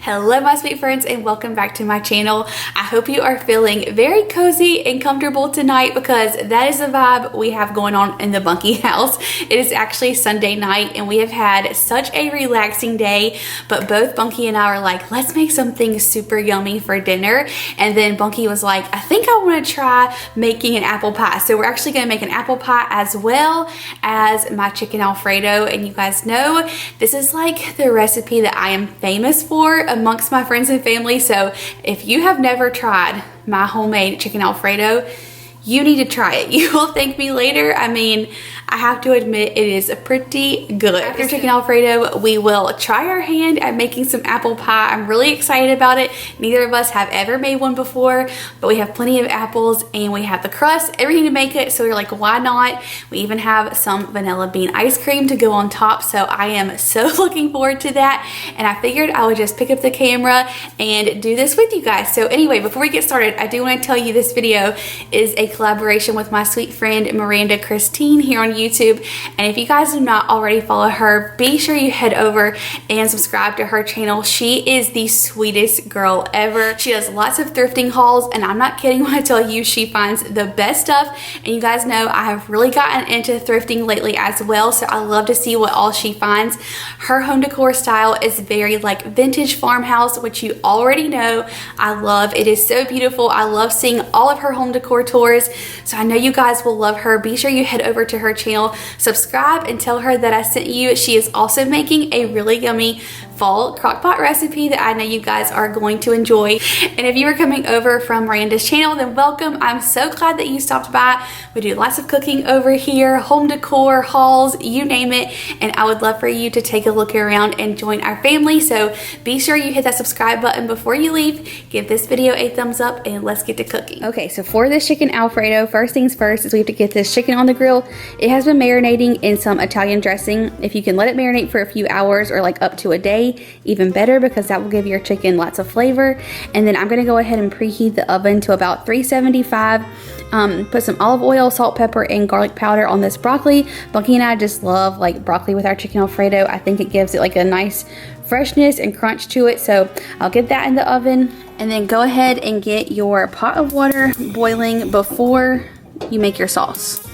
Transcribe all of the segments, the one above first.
Hello my sweet friends and welcome back to my channel. I hope you are feeling very cozy and comfortable tonight because that is the vibe we have going on in the Bunky house. It is actually Sunday night and we have had such a relaxing day, but both Bunky and I are like, let's make something super yummy for dinner. And then Bunky was like, I think I want to try making an apple pie. So we're actually going to make an apple pie as well as my chicken Alfredo. And you guys know this is like the recipe that I am famous for amongst my friends and family. So if you have never tried my homemade chicken Alfredo, you need to try it. You will thank me later. I mean, I have to admit it is pretty good. After chicken Alfredo, we will try our hand at making some apple pie. I'm really excited about it. Neither of us have ever made one before, but we have plenty of apples and we have the crust, everything to make it. So we're like, why not? We even have some vanilla bean ice cream to go on top. So I am so looking forward to that. And I figured I would just pick up the camera and do this with you guys. So anyway, before we get started, I do want to tell you this video is a collaboration with my sweet friend Miranda Christine here on YouTube. And if you guys do not already follow her, be sure you head over and subscribe to her channel. She is the sweetest girl ever. She does lots of thrifting hauls, and I'm not kidding when I tell you she finds the best stuff. And you guys know I have really gotten into thrifting lately as well, so I love to see what all she finds. Her home decor style is very like vintage farmhouse, which you already know I love. It is so beautiful. I love seeing all of her home decor tours, so I know you guys will love her. Be sure you head over to her channel, subscribe, and tell her that I sent you. She is also making a really yummy fall crockpot recipe that I know you guys are going to enjoy. And if you are coming over from Miranda's channel, then welcome. I'm so glad that you stopped by. We do lots of cooking over here, home decor, hauls, you name it, and I would love for you to take a look around and join our family. So be sure you hit that subscribe button before you leave. Give this video a thumbs up and let's get to cooking. Okay, so for this chicken Alfredo, first things first is we have to get this chicken on the grill. It has been marinating in some Italian dressing. If you can let it marinate for a few hours or like up to a day, even better, because that will give your chicken lots of flavor. And then I'm going to go ahead and preheat the oven to about 375. Put some olive oil, salt, pepper, and garlic powder on this broccoli. Bunky and I just love like broccoli with our chicken Alfredo. I think it gives it like a nice freshness and crunch to it. So I'll get that in the oven, and then go ahead and get your pot of water boiling before you make your sauce.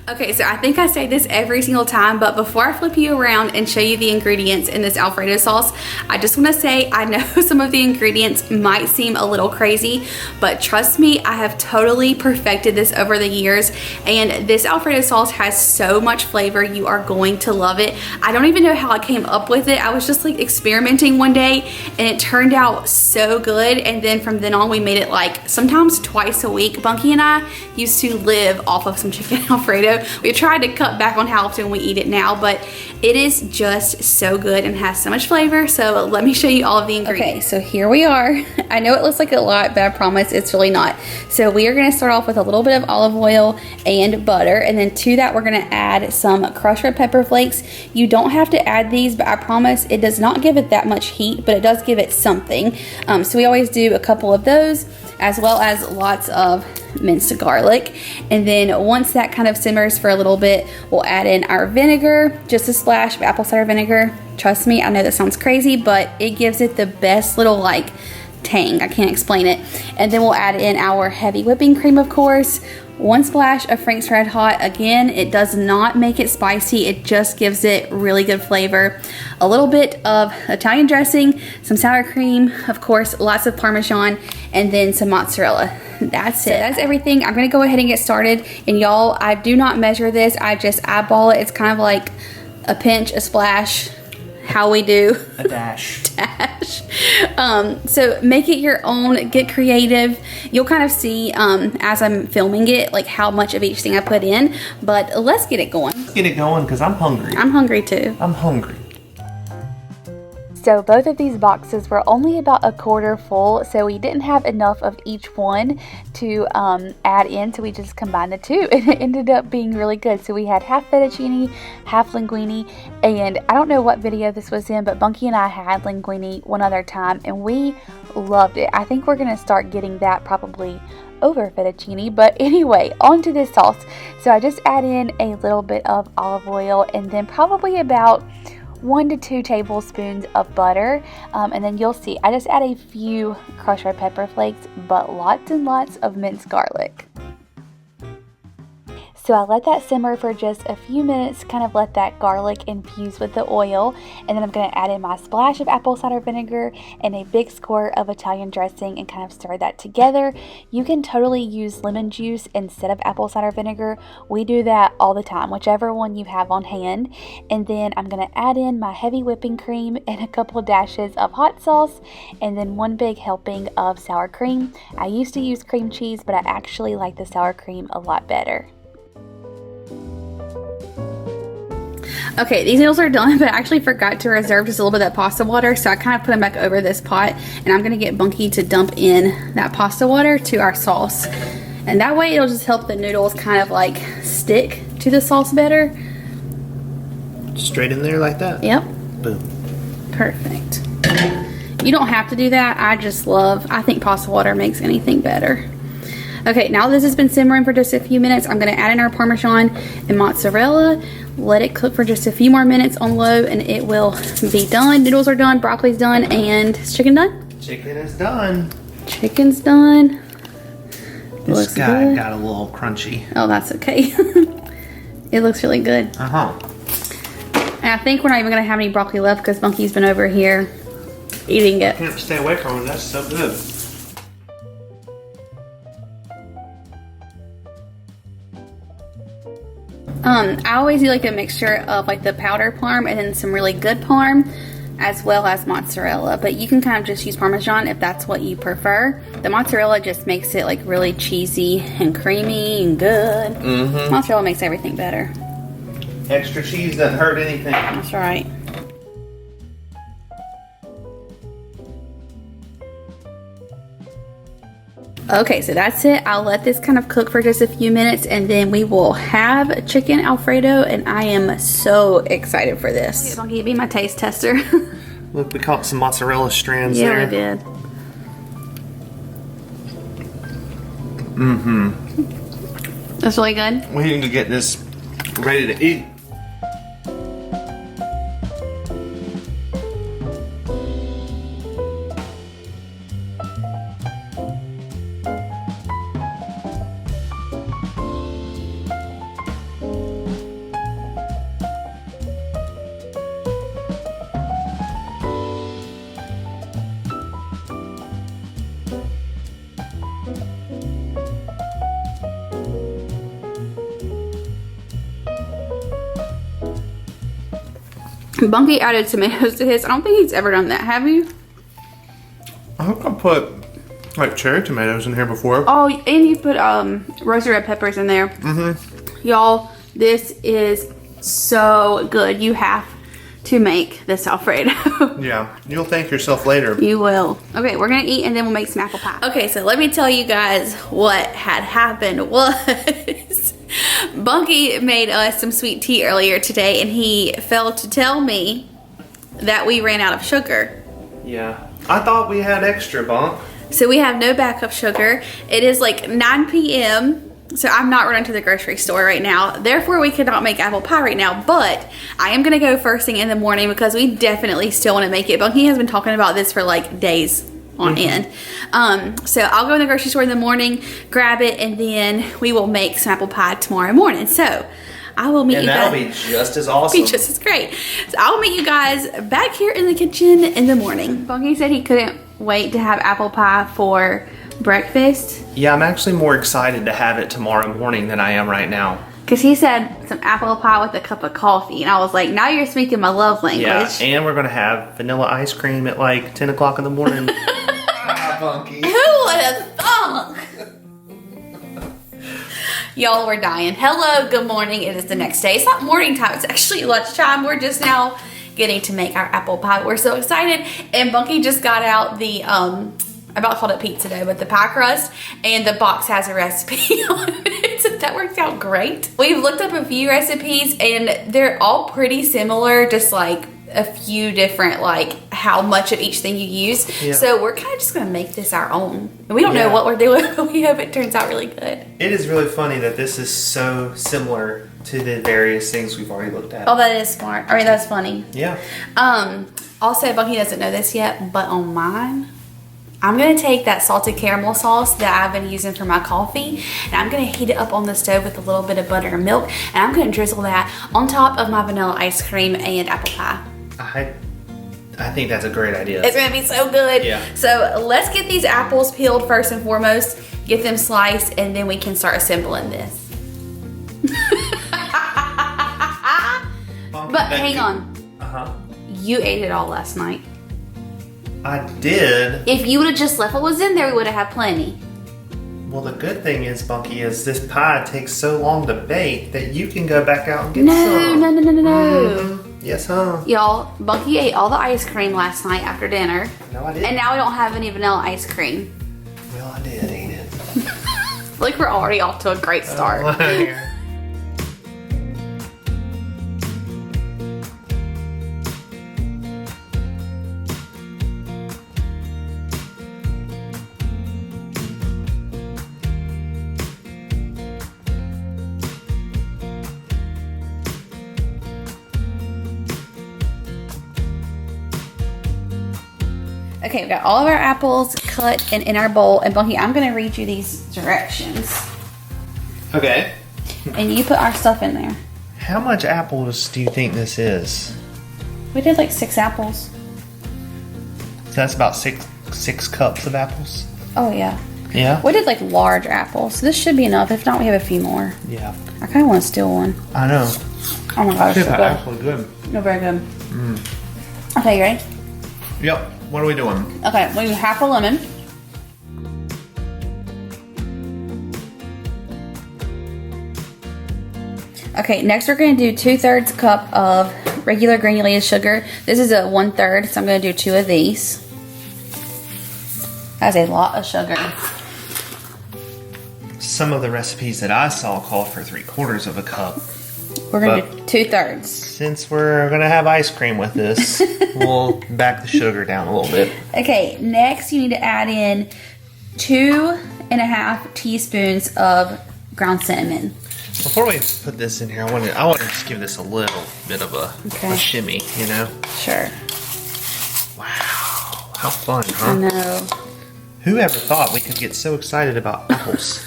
Okay, so I think I say this every single time, but before I flip you around and show you the ingredients in this Alfredo sauce, I just want to say I know some of the ingredients might seem a little crazy, but trust me, I have totally perfected this over the years, and this Alfredo sauce has so much flavor. You are going to love it. I don't even know how I came up with it. I was just like experimenting one day and it turned out so good, and then from then on we made it like sometimes twice a week. Bunky and I used to live off of some chicken Alfredo. We tried to cut back on how often we eat it now, but it is just so good and has so much flavor. So let me show you all of the ingredients. Okay, so here we are. I know it looks like a lot, but I promise it's really not. So we are going to start off with a little bit of olive oil and butter, and then to that we're going to add some crushed red pepper flakes. You don't have to add these, but I promise it does not give it that much heat, but it does give it something. So we always do a couple of those, as well as lots of minced garlic. And then once that kind of simmers for a little bit, we'll add in our vinegar, just a splash of apple cider vinegar. Trust me, I know that sounds crazy, but it gives it the best little like tang. I can't explain it. And then we'll add in our heavy whipping cream, of course. One splash of Frank's Red Hot. Again, it does not make it spicy. It just gives it really good flavor. A little bit of Italian dressing, some sour cream, of course, lots of Parmesan, and then some mozzarella. That's it. So that's everything. I'm going to go ahead and get started. And y'all, I do not measure this. I just eyeball it. It's kind of like a pinch, a splash, how we do. A dash. Dash. So make it your own, get creative. You'll kind of see as I'm filming it, like how much of each thing I put in, but let's get it going. Let's get it going because I'm hungry. I'm hungry too. I'm hungry. So both of these boxes were only about a quarter full, so we didn't have enough of each one to add in, so we just combined the two, and it ended up being really good. So we had half fettuccine, half linguine, and I don't know what video this was in, but Bunky and I had linguine one other time, and we loved it. I think we're going to start getting that probably over fettuccine. But anyway, onto this sauce. So I just add in a little bit of olive oil and then probably about 1 to 2 tablespoons of butter, and then you'll see I just add a few crushed red pepper flakes, but lots and lots of minced garlic. So I let that simmer for just a few minutes, kind of let that garlic infuse with the oil, and then I'm going to add in my splash of apple cider vinegar and a big squirt of Italian dressing and kind of stir that together. You can totally use lemon juice instead of apple cider vinegar. We do that all the time, whichever one you have on hand. And then I'm going to add in my heavy whipping cream and a couple of dashes of hot sauce, and then 1 big helping of sour cream. I used to use cream cheese, but I actually like the sour cream a lot better. Okay, these noodles are done, but I actually forgot to reserve just a little bit of that pasta water, so I kind of put them back over this pot, and I'm going to get Bunky to dump in that pasta water to our sauce. And that way it'll just help the noodles kind of like stick to the sauce better. Straight in there like that? Yep. Boom. Perfect. You don't have to do that. I think pasta water makes anything better. Okay, now this has been simmering for just a few minutes. I'm going to add in our parmesan and mozzarella. Let it cook for just a few more minutes on low and it will be done. Noodles are done, broccoli's done, and is chicken done? Chicken is done. Chicken's done. This guy got a little crunchy. Oh, that's okay. It looks really good. Uh-huh. And I think we're not even going to have any broccoli left because Bunky's been over here eating it. Can't stay away from it. That's so good. I always do like a mixture of like the powder parm and then some really good parm as well as mozzarella, but you can kind of just use parmesan if that's what you prefer. The mozzarella just makes it like really cheesy and creamy and good. Mozzarella makes everything better. Extra cheese doesn't hurt anything. That's right. Okay, so that's it. I'll let this kind of cook for just a few minutes and then we will have chicken Alfredo, and I am so excited for this. Bunky, be my taste tester. Look, we caught some mozzarella strands there. Yeah, we did. That's really good. We need to get this ready to eat. Bunky added tomatoes to his. I don't think he's ever done that. Have you? I think I put like cherry tomatoes in here before. Oh, and you put roasted red peppers in there. Y'all, this is so good. You have to make this Alfredo. Yeah, you'll thank yourself later. You will. Okay, we're gonna eat and then we'll make some apple pie. Okay, so let me tell you guys what had happened was Bunky made us some sweet tea earlier today and he failed to tell me that we ran out of sugar. Yeah, I thought we had extra, Bunk. So we have no backup sugar. It is like 9 p.m. So I'm not running to the grocery store right now. Therefore, we cannot make apple pie right now. But I am going to go first thing in the morning because we definitely still want to make it. Bunky has been talking about this for like days on end. So I'll go in the grocery store in the morning, grab it, and then we will make some apple pie tomorrow morning. So I will meet you guys. And that'll be just as awesome. Be just as great. So I'll meet you guys back here in the kitchen in the morning. Bunky said he couldn't wait to have apple pie for breakfast. Yeah, I'm actually more excited to have it tomorrow morning than I am right now. Because he said some apple pie with a cup of coffee. And I was like, now you're speaking my love language. Yeah, and we're going to have vanilla ice cream at like 10 o'clock in the morning. Bunky. Who would have thunk? Y'all, we're dying. Hello, good morning. It is the next day. It's not morning time. It's actually lunchtime. We're just now getting to make our apple pie. We're so excited. And Bunky just got out the, I about called it pizza dough, but the pie crust. And the box has a recipe on it. So that worked out great. We've looked up a few recipes and they're all pretty similar. Just like a few different like how much of each thing you use. Yeah. So we're kind of just gonna make this our own. And we don't know Yeah. what we're doing, but we hope it turns out really good. It is really funny that this is so similar to the various things we've already looked at. Oh, that is smart. I mean, that's funny. Yeah. Also, Bunky doesn't know this yet, but on mine, I'm gonna take that salted caramel sauce that I've been using for my coffee, and I'm gonna heat it up on the stove with a little bit of butter and milk, and I'm gonna drizzle that on top of my vanilla ice cream and apple pie. I think that's a great idea. It's gonna be so good. Yeah. So let's get these apples peeled first and foremost, get them sliced, and then we can start assembling this. But hang on. Uh-huh. You ate it all last night. I did. If you would have just left what was in there, we would have had plenty. Well, the good thing is, Bunky, is this pie takes so long to bake that you can go back out and get No. Yes, huh? Y'all, Bunky ate all the ice cream last night after dinner. No, I didn't. And now we don't have any vanilla ice cream. Well, I did eat it. Like we're already off to a great start. Okay, we've got all of our apples cut and in our bowl. And Bunky, I'm gonna read you these directions. Okay. And you put our stuff in there. How much apples do you think this is? We did like 6 apples. That's about six cups of apples. Oh yeah. Yeah? We did like large apples. So this should be enough. If not, we have a few more. Yeah. I kind of want to steal one. I know. Oh my gosh, so They're good. actually good. No, very good. Okay, you ready? Yep. What are we doing? Okay, we need half a lemon. Okay, next we're gonna do 2/3 cup of regular granulated sugar. This is a 1/3, so I'm gonna do 2 of these. That's a lot of sugar. Some of the recipes that I saw call for 3/4 of a cup. We're gonna do 2/3. Since we're gonna have ice cream with this, we'll back the sugar down a little bit. Okay, next you need to add in 2.5 teaspoons of ground cinnamon. Before we put this in here, I want to just give this a little bit of a shimmy, you know? Sure. Wow, how fun, huh? I know. Who ever thought we could get so excited about apples?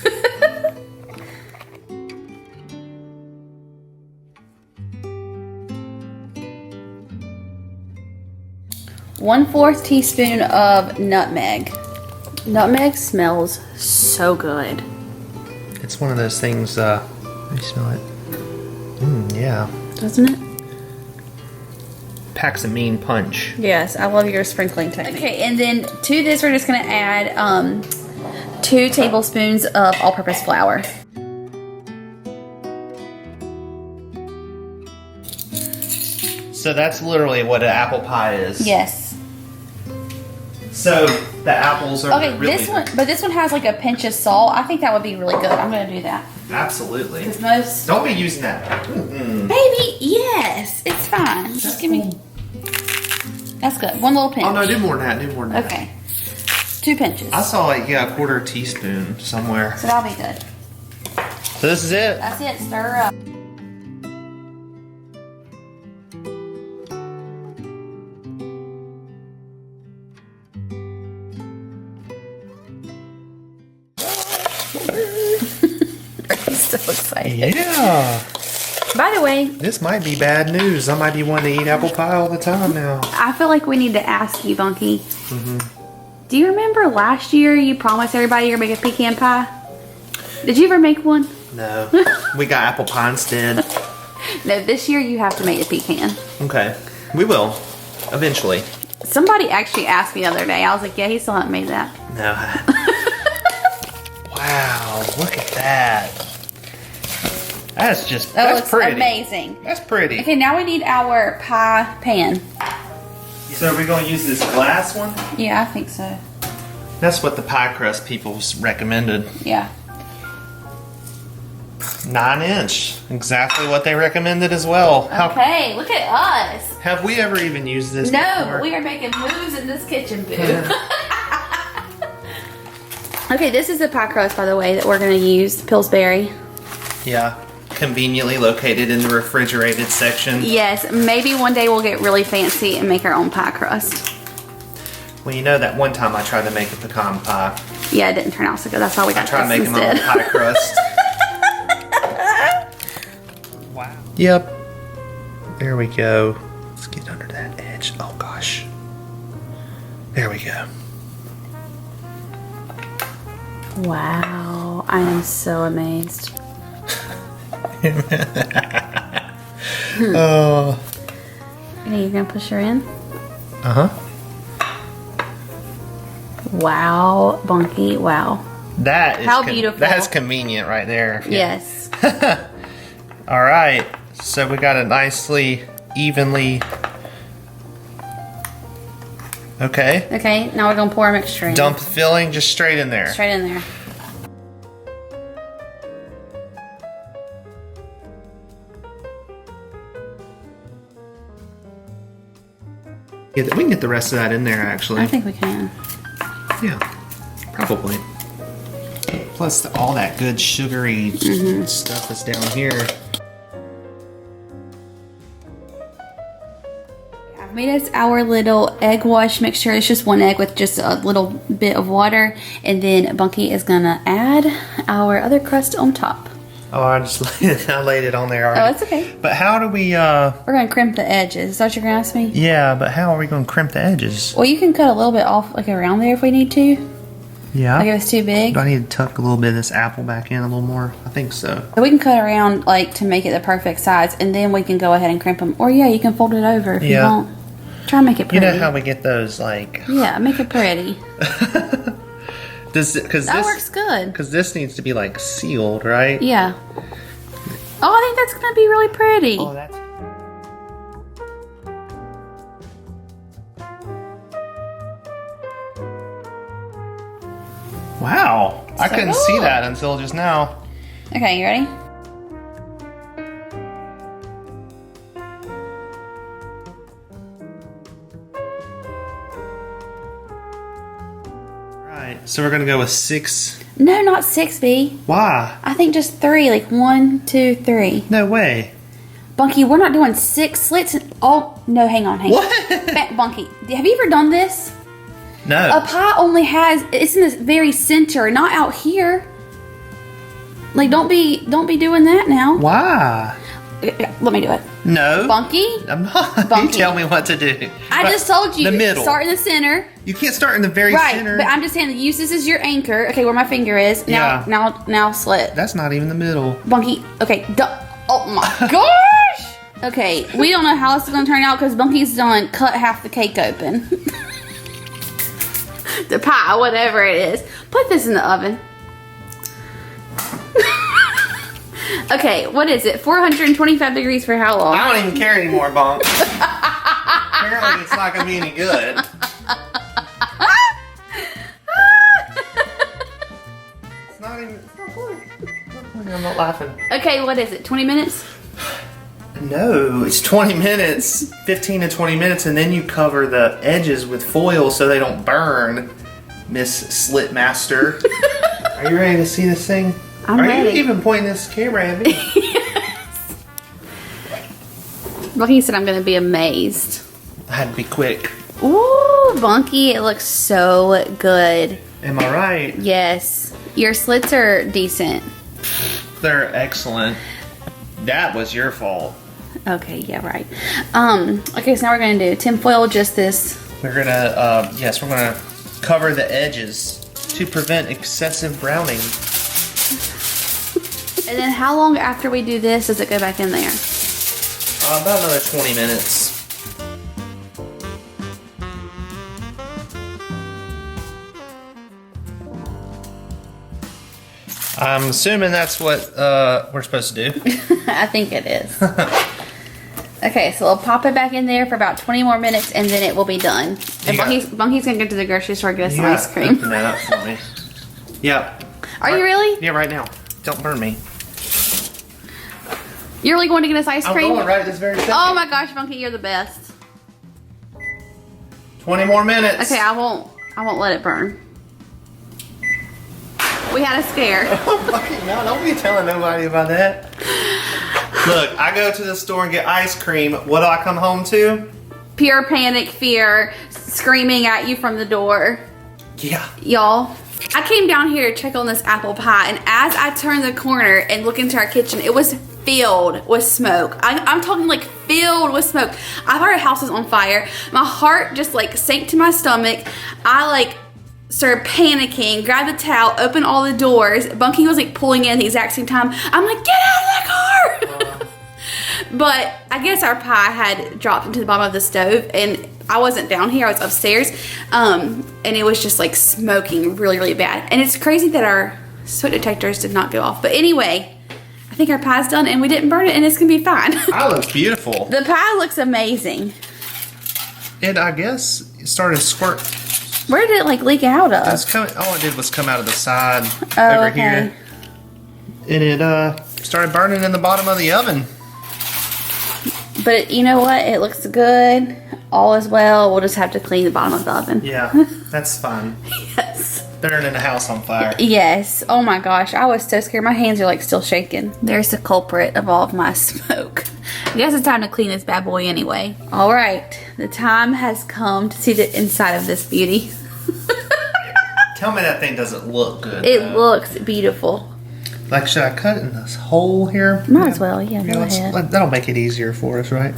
1/4 teaspoon of nutmeg. Nutmeg smells so good. It's one of those things, let me smell it. Yeah. Doesn't it? Packs a mean punch. Yes, I love your sprinkling technique. Okay, and then to this we're just gonna add 2 tablespoons of all-purpose flour. So that's literally what an apple pie is. Yes. So the apples are Okay, really... this one has like a pinch of salt. I think that would be really good. I'm gonna do that. Absolutely. Because most... Don't be using that. Baby, yes, it's fine. Just give me... That's good. 1 little pinch. Oh no, do more than that. Do more than that. Okay. 2 pinches. I saw like, yeah, 1/4 teaspoon somewhere. So that'll be good. So this is it? That's it. Stir up. I'm so excited. Yeah. By the way, This might be bad news. I might be wanting to eat apple pie all the time now. I feel like we need to ask you, Bunky. Do you remember last year you promised everybody you're gonna make a pecan pie? Did you ever make one? No. We got apple pie instead. No, this year you have to make a pecan. Okay. We will. Eventually. Somebody actually asked me the other day. I was like, yeah, he still hasn't made that. No. Wow. Look at that. That's just, Oh, that's it's pretty. amazing. That's pretty. Okay, now we need our pie pan. So are we going to use this glass one? Yeah, I think so. That's what the pie crust people recommended. Yeah. 9-inch. Exactly what they recommended as well. Okay, look at us. Have we ever even used this No, before? but we are making moves in this kitchen, boo. Okay, this is the pie crust, by the way, that we're going to use, Pillsbury. Yeah, conveniently located in the refrigerated section. Yes, maybe one day we'll get really fancy and make our own pie crust. Well, you know that one time I tried to make a pecan pie. Yeah, it didn't turn out so good. That's why we got I tried this making my instead. own pie crust. Wow. Yep. There we go. Let's get under that edge. Oh gosh. There we go. Wow, I am so amazed. Oh. Okay, you're gonna push her in? Uh-huh. Wow, Bunky, wow. That is How beautiful. That's convenient right there. Yes. All right. So we got a nicely evenly. Okay. Okay, now we're gonna pour our mixture in. Dump the filling just straight in there. Straight in there. Yeah, we can get the rest of that in there actually. I think we can. Yeah, probably. Plus all that good sugary stuff that's down here. I've made us our little egg wash mixture. It's just one egg with just a little bit of water. And then Bunky is gonna add our other crust on top. Oh, I laid it on there already. Oh, it's okay. But how do we, We're gonna crimp the edges. Is that what you're gonna ask me? yeah, but how are we going to crimp the edges? Well, you can cut a little bit off, like around there if we need to. Yeah. Like if it's too big. Do I need to tuck a little bit of this apple back in a little more? I think so. So we can cut around like to make it the perfect size, and then we can go ahead and crimp them. Or yeah, you can fold it over if you Yeah. want. Try and make it You pretty. know how we get those like... Yeah, make it pretty. Cause That this, works good. Because this needs to be like sealed, right? Yeah. Oh, I think that's gonna be really pretty. Oh, that's... Wow. I So couldn't see cool. that until just now. Okay, you ready? Right. So we're going to go with 6. No, not 6B. Why? I think just 3. Like 1, 2, 3. No way. Bunky, we're not doing 6 slits. Oh no, hang on. What? Bunky, have you ever done this? No. A pie only has, it's in the very center, not out here. Like don't be doing that now. Why? Let me do it. No. Bunky, I'm not. Bunky. You tell me what to do. I But just told you. The middle. Start in the center. You can't start in the very Right, center. but I'm just saying use this as your anchor. Okay, where my finger is. Now, Yeah. now slit. That's not even the middle. Bunky, okay. Oh my gosh! Okay, we don't know how this is gonna turn out because Bunky's done cut half the cake open. The pie, whatever it is. Put this in the oven. Okay, what is it? 425 degrees for how long? I don't even care anymore, Bonk. Apparently it's not going to be any good. It's not even... It's not funny. I'm not laughing. Okay, what is it? 20 minutes? No, it's 20 minutes. 15 to 20 minutes, and then you cover the edges with foil so they don't burn, Miss Slit Master. Are you ready to see this thing? I'm ready. Are you even pointing this camera at me? Yes. Bunky said I'm gonna be amazed. I had to be quick. Ooh, Bunky, it looks so good. Am I right? Yes. Your slits are decent. They're excellent. That was your fault. Okay, yeah, right. Okay, so now we're gonna do tinfoil, just this. We're gonna, yes, we're gonna cover the edges to prevent excessive browning. And then how long after we do this does it go back in there? About another 20 minutes. I'm assuming that's what we're supposed to do. I think it is. Okay, so we'll pop it back in there for about 20 more minutes and then it will be done. And Bunky's gonna go to the grocery store and get us some ice cream. Open that up for me. Yep. Are you really? Yeah, right now. Don't burn me. You're really going to get us ice I'm cream? going right this very second. Oh my gosh, Bunky, you're the best. 20 more minutes. Okay, I won't let it burn. We had a scare. No, don't be telling nobody about that. Look, I go to the store and get ice cream. What do I come home to? Pure panic, fear, screaming at you from the door. Yeah. Y'all, I came down here to check on this apple pie, and as I turned the corner and look into our kitchen, it was filled with smoke. I'm talking like filled with smoke. I thought our house was on fire. My heart just like sank to my stomach. I like started panicking, grabbed the towel, opened all the doors. Bunky was like pulling in at the exact same time. I'm like, get out of the car! But I guess our pie had dropped into the bottom of the stove, and I wasn't down here, I was upstairs, and it was just like smoking really, really bad. And it's crazy that our smoke detectors did not go off. But anyway, I think our pie's done and we didn't burn it, and it's gonna be fine. That looks beautiful. The pie looks amazing. And I guess it started to squirt. Where did it like leak out of? All it did was come out of the side Oh, over okay. here. And it started burning in the bottom of the oven. But you know what? It looks good. All is well. We'll just have to clean the bottom of the oven. Yeah, that's fine. Yes. Burning the house on fire. Yes. Oh my gosh. I was so scared. My hands are like still shaking. There's the culprit of all of my smoke. I guess it's time to clean this bad boy anyway. All right. The time has come to see the inside of this beauty. Tell me that thing doesn't look good. It looks beautiful. Like, should I cut it in this hole here? Might as well. Yeah, go ahead. That'll make it easier for us, right?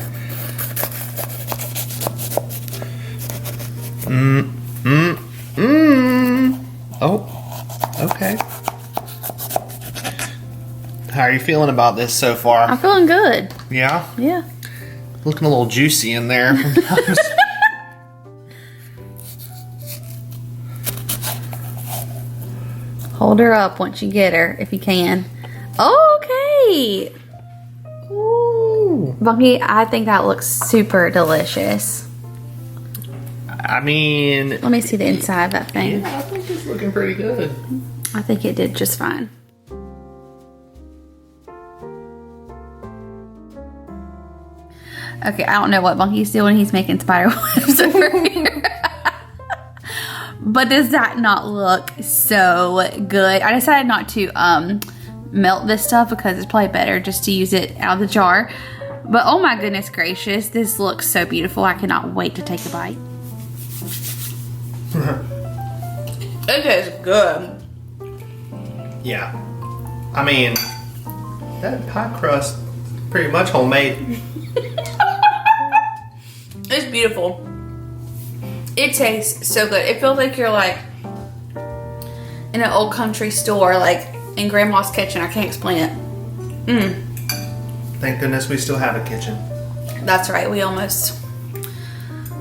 Oh, okay. How are you feeling about this so far? I'm feeling good. Yeah? Yeah. Looking a little juicy in there. Hold her up once you get her, if you can. Okay. Ooh. Bunky, I think that looks super delicious. I mean... Let me see the inside of that thing. Yeah, I think it's looking pretty good. I think it did just fine. Okay, I don't know what Bunky's doing. He's making spider webs over here. But does that not look so good? I decided not to melt this stuff because it's probably better just to use it out of the jar. But oh my goodness gracious, this looks so beautiful. I cannot wait to take a bite. It is good. Yeah. I mean, that pie crust pretty much homemade. It's beautiful. It tastes so good. It feels like you're like in an old country store, like in grandma's kitchen. I can't explain it. Thank goodness we still have a kitchen. That's right. We almost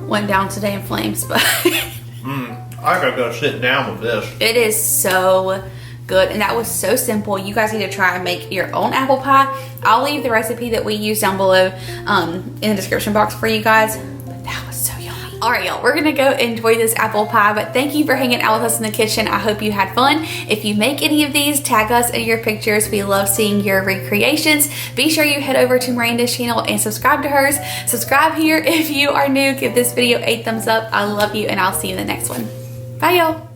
went down today in flames, but I gotta go sit down with this. it is so good. And that was so simple. You guys need to try and make your own apple pie. I'll leave the recipe that we use down below in the description box for you guys. But that was so yummy. All right, y'all, we're gonna go enjoy this apple pie, but thank you for hanging out with us in the kitchen. I hope you had fun. If you make any of these, tag us in your pictures. We love seeing your recreations. Be sure you head over to Miranda's channel and subscribe to hers. Subscribe here if you are new. Give this video a thumbs up. I love you, and I'll see you in the next one. Bye, y'all.